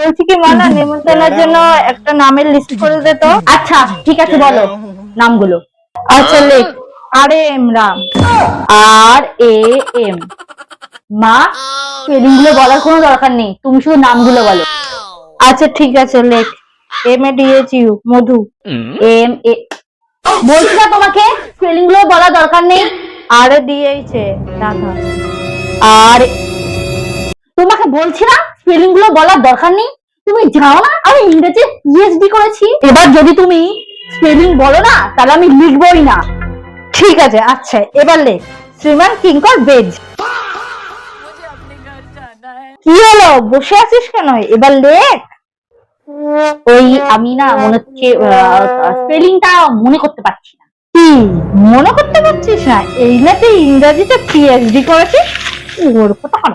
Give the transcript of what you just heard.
বলছি কি মা, না নেমন্তন্নের জন্য একটা নামের লিস্ট করে দে তো। আচ্ছা ঠিক আছে, বলো নামগুলো। আচ্ছা লেখ। R M Ram. R A M. মা, স্পেলিং গুলো বলার কোনো দরকার নেই, তুমি শুধু নামগুলো বলো। আচ্ছা ঠিক আছে লেখ। M A D H U Madhu. M A, বলছি না তোমাকে স্পেলিং গুলো বলার দরকার নেই। R A D H A Radha. আর তোমাকে বলছি না স্পেলিং গুলো বলার দরকার নেই। তুমি জানো না আমি ইংরেজি পিএইচডি করেছি। এবার যদি তুমি স্পেলিং বলো না তাহলে আমি লিখবই না। ঠিক আছে, আচ্ছা এবার লেখ। শ্রীমান কিঙ্কর বেজ। কি হলো, বসে আছিস কেন? এবার লেখ। ওই আমি না মনে হচ্ছে স্পেলিংটা মনে করতে পারছি না। কি মনে করতে পারছিস না? এই না তুই ইংরেজিতে পিএইচডি করেছিস, ওর কথা।